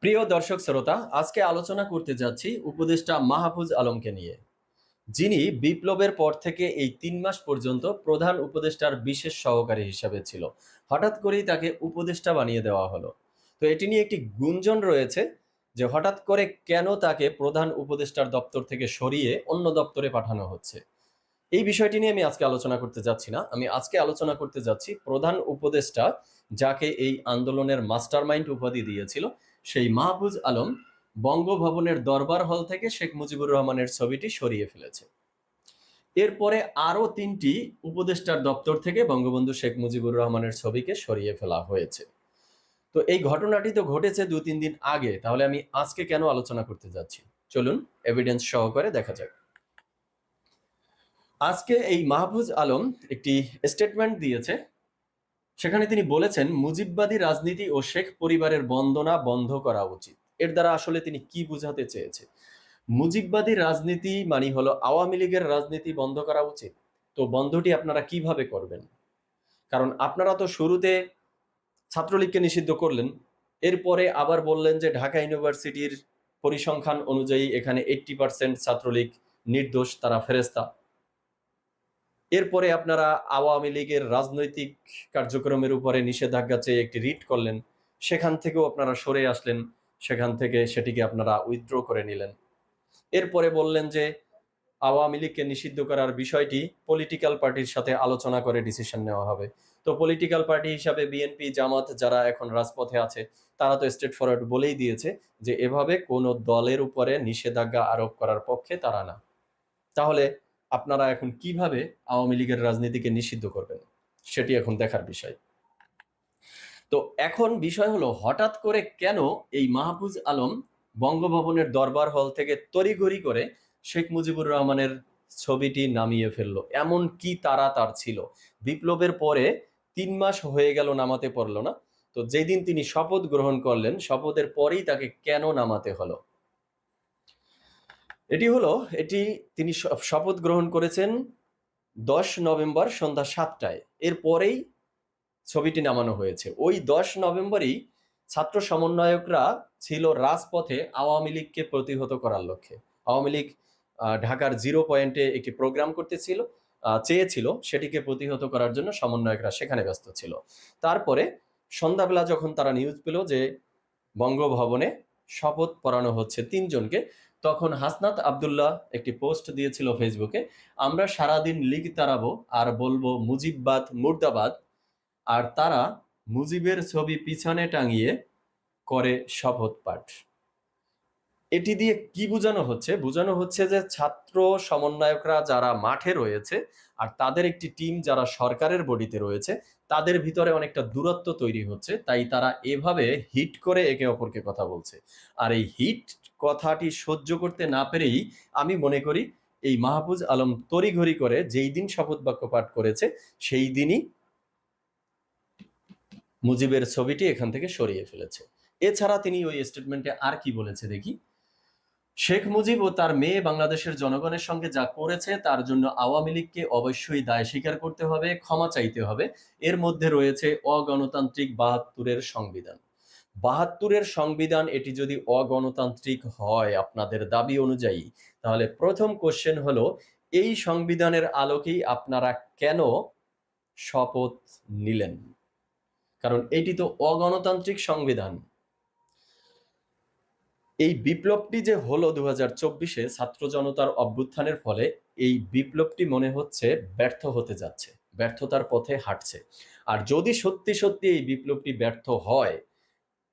প্রিয় দর্শক শ্রোতা, আজকে আলোচনা করতে যাচ্ছি উপদেষ্টা মাহফুজ আলমকে নিয়ে, যিনি বিপ্লবের পর থেকে এই ৩ মাস পর্যন্ত প্রধান উপদেষ্টার বিশেষ সহকারী হিসাবে ছিল। হঠাৎ করেই তাকে উপদেষ্টা বানিয়ে দেওয়া হলো। তো এটি নিয়ে একটি গুঞ্জন রয়েছে যে হঠাৎ করে কেন তাকে প্রধান উপদেষ্টার দপ্তর থেকে সরিয়ে অন্য দপ্তরে পাঠানো হচ্ছে। এই বিষয়টি নিয়ে আমি আজকে আলোচনা করতে যাচ্ছি না। আমি আজকে আলোচনা করতে যাচ্ছি প্রধান উপদেষ্টা যাকে এই আন্দোলনের মাস্টারমাইন্ড উপাধি দিয়েছিল, সেই মাহফুজ আলম বঙ্গভবনের দরবার হল থেকে শেখ মুজিবুর রহমানের ছবিটি সরিয়ে ফেলেছে। এরপরে আরো ৩টি উপদেষ্টার দপ্তর থেকে বঙ্গবন্ধু শেখ মুজিবুর রহমানের ছবিকে সরিয়ে ফেলা হয়েছে। তো এই ঘটনাটি তো ঘটেছে ২-৩ দিন আগে, তাহলে আমি আজকে কেন আলোচনা করতে যাচ্ছি, চলুন এভিডেন্স সহকারে দেখা যাক। আজকে এই মাহফুজ আলম একটি স্টেটমেন্ট দিয়েছে। সেখানে তিনি বলেছেন, মুজিববাদী রাজনীতি ও শেখ পরিবারের বন্দনা বন্ধ করা উচিত। এর দ্বারা আসলে তিনি কি বোঝাতে চেয়েছে? মুজিববাদী রাজনীতি মানে হলো আওয়ামী লীগের রাজনীতি বন্ধ করা উচিত। তো বন্ধটি আপনারা কিভাবে করবেন? কারণ আপনারা তো শুরুতে ছাত্রলীগকে নিষিদ্ধ করলেন, এরপরে আবার বললেন যে ঢাকা ইউনিভার্সিটির পরিসংখ্যান অনুযায়ী এখানে 80% ছাত্রলীগ নির্দোষ, তারা ফেরেস্তা। এরপরে আপনারা আওয়ামী লীগের রাজনৈতিক কার্যক্রমের উপরে নিষেধাজ্ঞা চেয়ে একটি রিট করলেন, সেখান থেকেও আপনারা সরে আসলেন, সেখান থেকে সেটিকে আপনারা উইথড্র করে নিলেন। এরপরে বললেন যে আওয়ামী লীগকে নিষিদ্ধ করার বিষয়টি পলিটিক্যাল পার্টির সাথে আলোচনা করে ডিসিশন নেওয়া হবে। তো পলিটিক্যাল পার্টি হিসাবে বিএনপি, জামাত যারা এখন রাজপথে আছে, তারা তো স্ট্রেট ফরওয়ার্ড বলেই দিয়েছে যে এভাবে কোনো দলের উপরে নিষেধাজ্ঞা আরোপ করার পক্ষে তারা না। তাহলে আপনারা এখন কিভাবে আওয়ামী লীগের রাজনীতিকে নিষিদ্ধ করবেন, সেটি এখন দেখার বিষয়। তো এখন বিষয় হলো, হঠাৎ করে কেন এই মাহফুজ আলম বঙ্গভবনের দরবার হল থেকে তড়িঘড়ি করে শেখ মুজিবুর রহমানের ছবিটি নামিয়ে ফেললো? এমন কি তারা তার ছিল? বিপ্লবের পরে ৩ মাস হয়ে গেল, নামাতে পারলো না। তো যেদিন তিনি শপথ গ্রহণ করলেন, শপথের পরেই তাকে কেন নামাতে হলো? এটি তিনি শপথ গ্রহণ করেছেন 10 নভেম্বর সন্ধ্যা 7টায়। এরপরেই ছবিটি নামানো হয়েছে। ওই 10 নভেম্বরই ছাত্র সমন্বয়করা ছিল রাজপথে আওয়ামী লীগকে প্রতিহত করার লক্ষ্যে। আওয়ামী লীগ ঢাকার 0 পয়েন্টে একটি প্রোগ্রাম চেয়েছিল, সেটিকে প্রতিহত করার জন্য সমন্বয়করা সেখানে ব্যস্ত ছিল। তারপরে সন্ধ্যাবেলা যখন তারা নিউজ পেল যে বঙ্গভবনে শপথ পড়ানো হচ্ছে ৩ জনকে, তখন হাসনাত আবদুল্লাহ একটি পোস্ট দিয়েছিল ফেসবুকে, আমরা সারাদিন লীগ তাড়াবো আর বলবো মুজিববাদ মুর্দাবাদ, আর তারা মুজিবের ছবি পিছনে টাঙিয়ে করে শপথ পাঠ। এটি দিয়ে কি বোঝানো হচ্ছে? বোঝানো হচ্ছে যে ছাত্র সমন্বয়করা যারা মাঠে রয়েছে আর তাদের একটি টিম যারা সরকারের বডিতে রয়েছে, তাদের ভিতরে অনেকটা দূরত্ব তৈরি হচ্ছে, তাই তারা এভাবে হিট করে একে অপরকে কথা বলছে। আর এই হিট কথাটি সহ্য করতে না পেরেই আমি মনে করি এই মাহফুজ আলম তড়িঘড়ি করে যেই দিন শপথ বাক্য পাঠ করেছে, সেই দিনই মুজিবের ছবিটি এখান থেকে সরিয়ে ফেলেছে। এছাড়া তিনি ওই স্টেটমেন্টে আর কি বলেছে দেখি। শেখ মুজিব ও তার মেয়ে বাংলাদেশের জনগণের সঙ্গে যা করেছে তার জন্য আওয়ামী লীগকে অবশ্যই দায় স্বীকার করতে হবে, ক্ষমা চাইতে হবে। এর মধ্যে রয়েছে অগণতান্ত্রিক ৭২-এর সংবিধান। ৭২-এর সংবিধান এটি যদি অগণতান্ত্রিক হয় আপনাদের দাবি অনুযায়ী, তাহলে প্রথম কোশ্চেন হলো, এই সংবিধানের আলোকেই আপনারা কেন শপথ নিলেন? কারণ এটি তো অগণতান্ত্রিক সংবিধান। এই বিপ্লবটি যে হলো 2024-এ ছাত্র জনতার অভ্যুত্থানের ফলে, এই বিপ্লবটি মনে হচ্ছে ব্যর্থ হতে যাচ্ছে, ব্যর্থতার পথে হাঁটছে। আর যদি সত্যি সত্যি এই বিপ্লবটি ব্যর্থ হয়,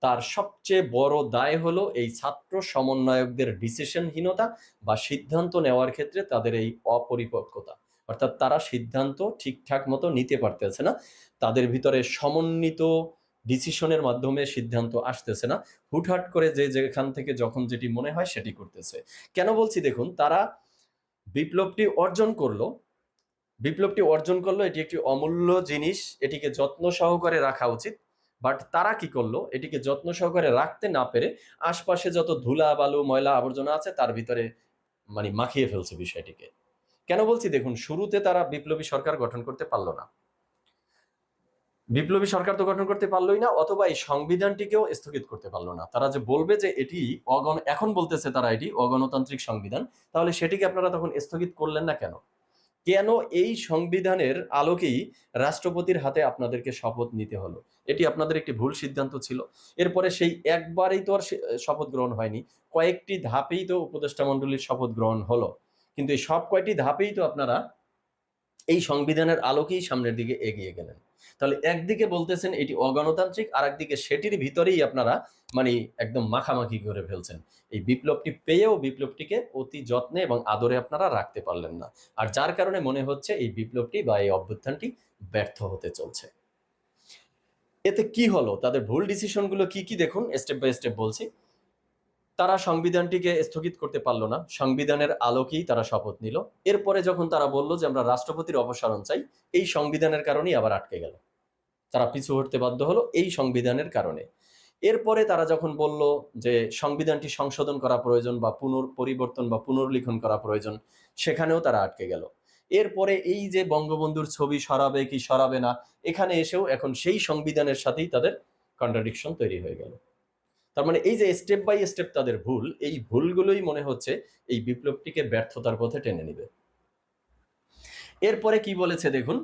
তার সবচেয়ে বড় দায় হলো এই ছাত্র সমন্বয়কদের ডিসিশনহীনতা বা সিদ্ধান্ত নেওয়ার ক্ষেত্রে তাদের এই অপরিপক্কতা। অর্থাৎ তারা সিদ্ধান্ত ঠিকঠাক মতো নিতে পারতেছে না, তাদের ভিতরে সমন্বিত ডিসিশনের মাধ্যমে সিদ্ধান্ত আসতেছে না, হুটহাট করে যে যেখান থেকে যখন যেটি মনে হয় সেটি করতেছে। কেন বলছি দেখুন, তারা বিপ্লবটি অর্জন করলো, এটি একটি অমূল্য জিনিস, এটিকে যত্ন সহকারে রাখা উচিত। বাট তারা কি করলো, এটিকে যত্ন সহকারে রাখতে না পেরে আশপাশে যত ধুলা বালু ময়লা আবর্জনা আছে তার ভিতরে মাখিয়ে ফেলছে বিষয়টিকে। কেন বলছি দেখুন, শুরুতে তারা বিপ্লবী সরকার গঠন করতে পারলো না। বিপ্লবী সরকার তো গঠন করতে পারলোই না, অথবা এই সংবিধানটিকেও স্থগিত করতে পারলো না। তারা যে বলবে যে এটি এখন বলতেছে তারা এটি অগণতান্ত্রিক সংবিধান, তাহলে সেটিকে আপনারা তখন স্থগিত করলেন না কেন? কেন এই সংবিধানের আলোকেই রাষ্ট্রপতির হাতে আপনাদেরকে শপথ নিতে হলো? এটি আপনাদের একটি ভুল সিদ্ধান্ত ছিল। এরপরে সেই একবারেই তো আর শপথ গ্রহণ হয়নি, কয়েকটি ধাপেই তো উপদেষ্টা মণ্ডলীর শপথ গ্রহণ হলো। কিন্তু এই সব কয়টি ধাপেই তো আপনারা এই সংবিধানের আলোকেই সামনের দিকে এগিয়ে গেলেন। তাহলে একদিকে বলতেছেন এটি অগণতান্ত্রিক, আর একদিকে সেটির ভিতরেই আপনারা মানে একদম মাখামাখি করে ফেলছেন। এই বিপ্লবটি পেয়েও বিপ্লবটিকে অতি যত্নে এবং আদরে আপনারা রাখতে পারলেন না, আর যার কারণে মনে হচ্ছে এই বিপ্লবটি বা এই অভ্যুত্থানটি ব্যর্থ হতে চলছে। এতে কি হলো, তাদের ভুল ডিসিশনগুলো কি কি দেখুন, স্টেপ বাই স্টেপ বলছি। তারা সংবিধানটিকে স্থগিত করতে পারলো না, সংবিধানের আলোকেই তারা শপথ নিল। এরপরে যখন তারা বলল যে আমরা রাষ্ট্রপতির অপসারণ চাই, এই সংবিধানের কারণেই আবার আটকে গেল, তারা পিছু হটতে বাধ্য হলো এই সংবিধানের কারণে। এরপরে তারা যখন বলল যে সংবিধানটি সংশোধন করা প্রয়োজন বা পরিবর্তন বা পুনর্লিখন করা প্রয়োজন, সেখানেও তারা আটকে গেল। এরপরে এই যে বঙ্গবন্ধুর ছবি সরাবে কি সরাবে না, এখানে এসেও এখন সেই সংবিধানের সাথেই তাদের কন্ট্রাডিকশন তৈরি হয়ে গেল। তার মানে এই যে স্টেপ বাই স্টেপ তাদের ভুল, এই ভুলগুলোই মনে হচ্ছে এই বিপ্লবটিকে ব্যর্থতার পথে টেনে নিবে। এরপরে কি বলেছে দেখুন,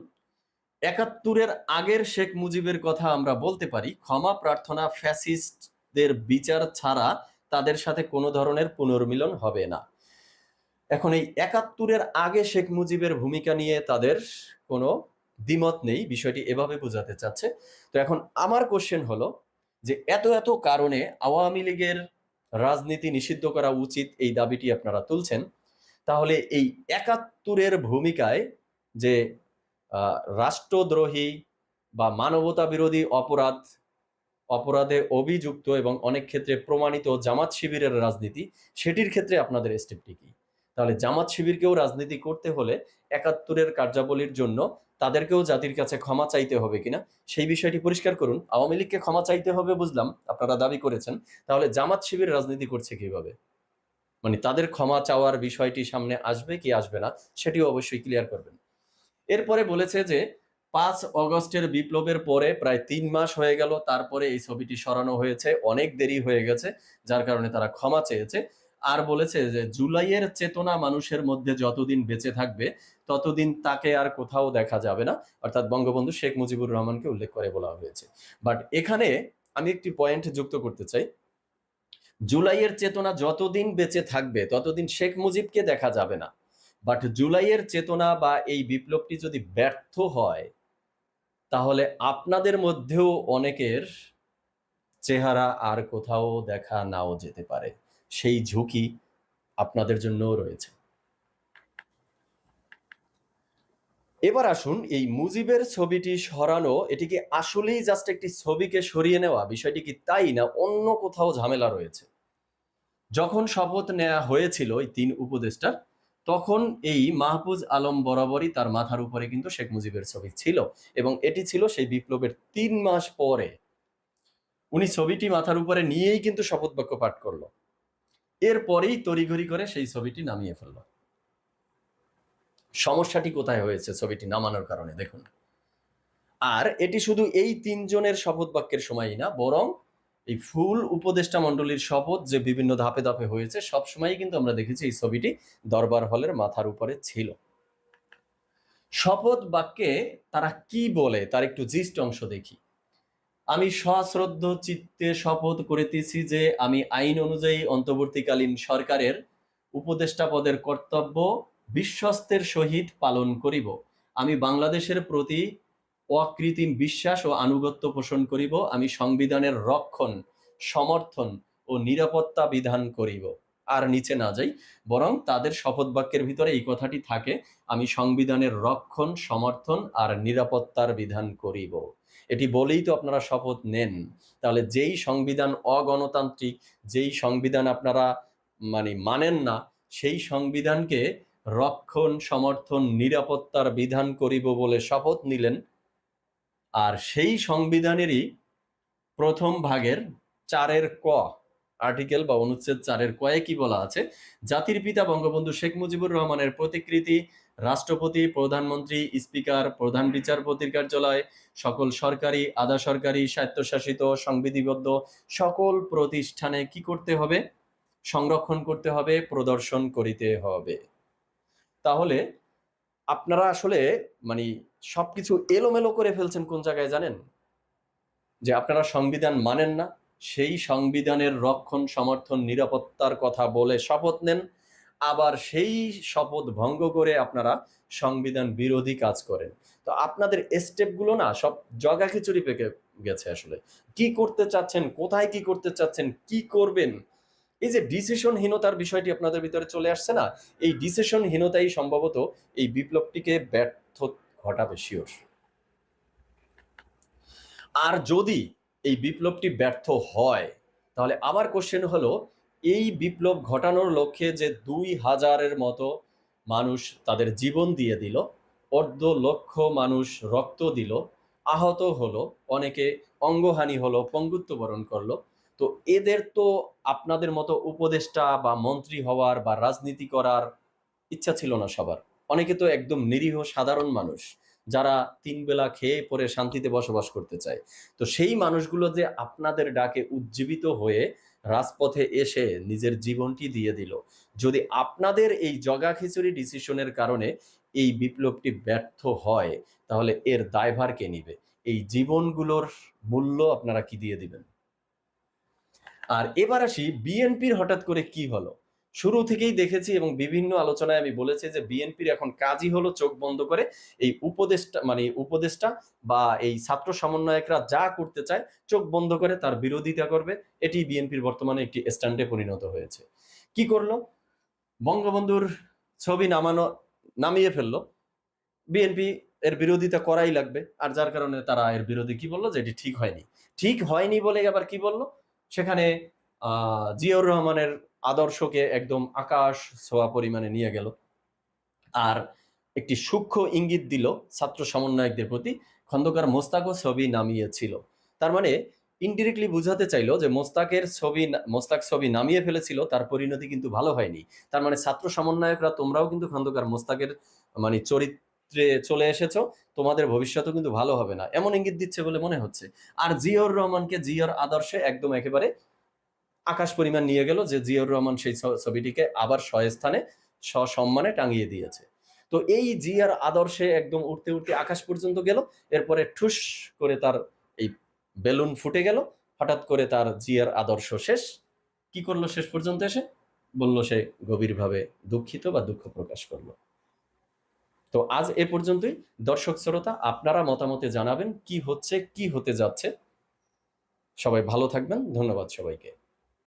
৭১-এর আগের শেখ মুজিবের কথা আমরা বলতে পারি, ক্ষমা প্রার্থনা ফ্যাসিস্টদের বিচার ছাড়া তাদের সাথে কোনো ধরনের পুনর্মিলন হবে না। এখন এই ৭১-এর আগে শেখ মুজিবের ভূমিকা নিয়ে তাদের কোনো দ্বিমত নেই, বিষয়টি এভাবে বোঝাতে চাচ্ছে। তো এখন আমার কোশ্চেন হলো যে এত এত কারণে আওয়ামী লীগের রাজনীতি নিষিদ্ধ করা উচিত, এই দাবিটি আপনারা তুলছেন, তাহলে এই ৭১-এর ভূমিকায় যে রাষ্ট্রদ্রোহী বা মানবতা বিরোধী অপরাধে অভিযুক্ত এবং অনেক ক্ষেত্রে প্রমাণিত জামাত শিবিরের রাজনীতি, সেটির ক্ষেত্রে আপনাদের স্টেপটি কি? তাহলে জামাত শিবিরকেও রাজনীতি করতে হলে ৭১-এর কার্যাবলীর জন্য তাদেরকেও জাতির কাছে ক্ষমা চাইতে হবে কিনা, সেই বিষয়টি পরিষ্কার করুন। আওয়ামী লীগকে ক্ষমা চাইতে হবে বুঝলাম, আপনারা দাবি করেছেন, তাহলে জামাত শিবির রাজনীতি করছে কিভাবে? মানে তাদের ক্ষমা চাওয়ার বিষয়টি সামনে আসবে কি আসবে না, সেটিও অবশ্যই ক্লিয়ার করবেন। এরপরে বলেছে যে ৫ অগস্টের বিপ্লবের পরে প্রায় ৩ মাস হয়ে গেল, তারপরে এই ছবিটি সরানো হয়েছে, অনেক দেরি হয়ে গেছে, যার কারণে তারা ক্ষমা চেয়েছে। আর বলেছে যে জুলাইয়ের চেতনা মানুষের মধ্যে যতদিন বেঁচে থাকবে ততদিন তাকে আর কোথাও দেখা যাবে না, অর্থাৎ বঙ্গবন্ধু শেখ মুজিবুর রহমানকে উল্লেখ করে বলা হয়েছে। বাট এখানে আমি একটি পয়েন্ট যুক্ত করতে চাই, জুলাইয়ের চেতনা যতদিন বেঁচে থাকবে ততদিন শেখ মুজিবকে দেখা যাবে না। বাট জুলাইয়ের চেতনা বা এই বিপ্লবটি যদি ব্যর্থ হয়, তাহলে আপনাদের মধ্যেও অনেকের চেহারা আর কোথাও দেখা নাও যেতে পারে, সেই ঝুঁকি আপনাদের জন্যও রয়েছে। এবার আসুন, এই মুজিবের ছবিটি সরানো, এটি কি আসলেই জাস্ট একটি ছবিকে সরিয়ে নেওয়া, বিষয়টি কি তাই, না অন্য কোথাও ঝামেলা রয়েছে? যখন শপথ নেওয়া হয়েছিল এই ৩ উপদেষ্টার, তখন এই মাহফুজ আলম বরাবরই তার মাথার উপরে কিন্তু শেখ মুজিবের ছবি ছিল, এবং এটি ছিল সেই বিপ্লবের ৩ মাস পরে। উনি ছবিটি মাথার উপরে নিয়েই কিন্তু শপথ বাক্য পাঠ করলো, এরপরেই তড়িঘড়ি করে সেই ছবিটি নামিয়ে ফেললো। সমস্যাটি কোথায় হয়েছে ছবিটি নামানোর কারণে দেখুন। আর এটি শুধু এই ৩ জনের শপথ বাক্যের সময়ই না, বরং এই ফুল উপদেষ্টা মণ্ডলীর শপথ যে বিভিন্ন ধাপে ধাপে হয়েছে, সবসময়ই কিন্তু আমরা দেখেছি এই ছবিটি দরবার হলের মাথার উপরে ছিল। শপথ বাক্যে তারা কি বলে তার একটু জিস্ট অংশ দেখি। আমি সশ্রদ্ধ চিত্তে শপথ করিতেছি যে আমি আইন অনুযায়ী অন্তর্বর্তীকালীন সরকারের উপদেষ্টা পদের কর্তব্য বিশ্বস্তের সহিত পালন করিব। আমি বাংলাদেশের প্রতি অকৃত্রিম বিশ্বাস ও আনুগত্য পোষণ করিব। আমি সংবিধানের রক্ষণ, সমর্থন ও নিরাপত্তা বিধান করিব। আর নিচে না যাই, বরং তাদের শপথ বাক্যের ভিতরে এই কথাটি থাকে, আমি সংবিধানের রক্ষণ, সমর্থন আর নিরাপত্তার বিধান করিব। এটি বলেই তো আপনারা শপথ নেন। তাহলে যেই সংবিধান অগণতান্ত্রিক, যেই সংবিধান আপনারা মানেন না, সেই সংবিধানকে রক্ষণ, সমর্থন, নিরাপত্তার বিধান করিব বলে শপথ নিলেন। আর সেই সংবিধানেরই প্রথম ভাগের ৪-এর ক আর্টিকেল বা অনুচ্ছেদ ৪-এর কয়ে কি বলা আছে, জাতির পিতা বঙ্গবন্ধু শেখ মুজিবুর রহমানের প্রতিকৃতি রাষ্ট্রপতি, প্রধানমন্ত্রী, স্পিকার, প্রধান বিচারপতির কার্যালয়, সকল সরকারি, আধা সরকারি, স্বায়ত্তশাসিত, সংবিধিবদ্ধ সকল প্রতিষ্ঠানে কি করতে হবে? সংরক্ষণ করতে হবে, প্রদর্শন করিতে হবে। তাহলে আপনারা আসলে মানে সবকিছু এলোমেলো করে ফেলছেন কোন জায়গায় জানেন? যে আপনারা সংবিধান মানেন না, সেই সংবিধানের রক্ষণ, সমর্থন, নিরাপত্তার কথা বলে শপথ নেন, আবার সেই শপথ ভঙ্গ করে আপনারা সংবিধান বিরোধী কাজ করেন। তো আপনাদের স্টেপগুলো না সব জগা খিচুড়ি পেকে গেছে আসলে। কি করতে চাচ্ছেন, কোথায় কি করতে চাচ্ছেন, কি করবেন, এই যে ডিসিশনহীনতার বিষয়টি আপনাদের ভিতরে চলে আসছে না, এই ডিসিশনহীনতাই সম্ভবত এই বিপ্লবটিকে ব্যর্থ ঘটাবে শিওর। আর যদি এই বিপ্লবটি ব্যর্থ হয়, তাহলে আমার কোশ্চেন হলো, এই বিপ্লব ঘটানোর লক্ষ্যে যে 2000-এর মতো মানুষ তাদের জীবন দিয়ে দিল, অর্ধ লক্ষ মানুষ রক্ত দিল, আহত হলো, অনেকে অঙ্গহানি হলো, পঙ্গুত্ব বরণ করলো, তো এদের তো আপনাদের মতো উপদেষ্টা বা মন্ত্রী হওয়ার বা রাজনীতি করার ইচ্ছা ছিল না সবার। অনেকে তো একদম নিরীহ সাধারণ মানুষ, যারা 3 বেলা খেয়ে পরে শান্তিতে বসবাস করতে চায়। তো সেই মানুষগুলো যে আপনাদের ডাকে উজ্জীবিত হয়ে রাজপথে এসে নিজের জীবনটি দিয়ে দিল, যদি আপনাদের এই জগা খিচুড়ি ডিসিশনের কারণে এই বিপ্লবটি ব্যর্থ হয়, তাহলে এর দায়ভার কে নিবে? এই জীবনগুলোর মূল্য আপনারা কি দিয়ে দিবেন? আর এবার আসি বিএনপির হঠাৎ করে কি হলো। শুরু থেকেই দেখেছি এবং বিভিন্ন আলোচনায় আমি বলেছি যে বিএনপির এখন কাজই হলো চোখ বন্ধ করে এই উপদেষ্টা বা এই ছাত্র সমন্বয়করা যা করতে চায় চোখ বন্ধ করে তার বিরোধিতা করবে। এটি বিএনপির বর্তমানে একটি স্ট্যান্ডে পরিণত হয়েছে। কি করলো? বঙ্গবন্ধুর ছবি নামিয়ে ফেললো। বিএনপি এর বিরোধিতা করাই লাগবে, আর যার কারণে তারা এর বিরোধী কি বললো যে এটি ঠিক হয়নি। ঠিক হয়নি বলে আবার কি বললো, সেখানে জিয়াউর রহমানের আদর্শকে একদম আকাশ ছোঁয়া পরিমাণে নিয়ে গেল, আর একটি সূক্ষ্ম ইঙ্গিত দিল ছাত্র সমন্বয়কদের প্রতি, খন্দকার মোস্তাকও ছবি নামিয়েছিল। তার মানে ইনডিরেক্টলি বুঝাতে চাইলো যে মোস্তাক ছবি নামিয়ে ফেলেছিল, তার পরিণতি কিন্তু ভালো হয়নি। তার মানে ছাত্র সমন্বয়করা তোমরাও কিন্তু খন্দকার মোস্তাকের চরিত্রে চলে এসেছো, তোমাদের ভবিষ্যৎও কিন্তু ভালো হবে না, এমন ইঙ্গিত দিচ্ছে বলে মনে হচ্ছে। আর জিয়াউর রহমানকে জিয়ার আদর্শে একদম একেবারে আকাশ পরিমাণ নিয়ে গেল, যে জিয়াউর রহমান সেই ছবিটিকে আবার স্বস্থানে সসম্মানে টাঙিয়ে দিয়েছে। তো এই জিয়ার আদর্শে একদম উঠতে উঠতে আকাশ পর্যন্ত গেল, এরপরে ঠুস করে তার এই বেলুন ফুটে গেল, হঠাৎ করে তার জিয়ার আদর্শ শেষ। কি করলো শেষ পর্যন্ত এসে? বলল সে গভীরভাবে দুঃখিত বা দুঃখ প্রকাশ করলো। তো আজ এ পর্যন্তই। দর্শক শ্রোতা, আপনারা মতামতে জানাবেন কি হচ্ছে, কি হতে যাচ্ছে। সবাই ভালো থাকবেন। ধন্যবাদ সবাইকে।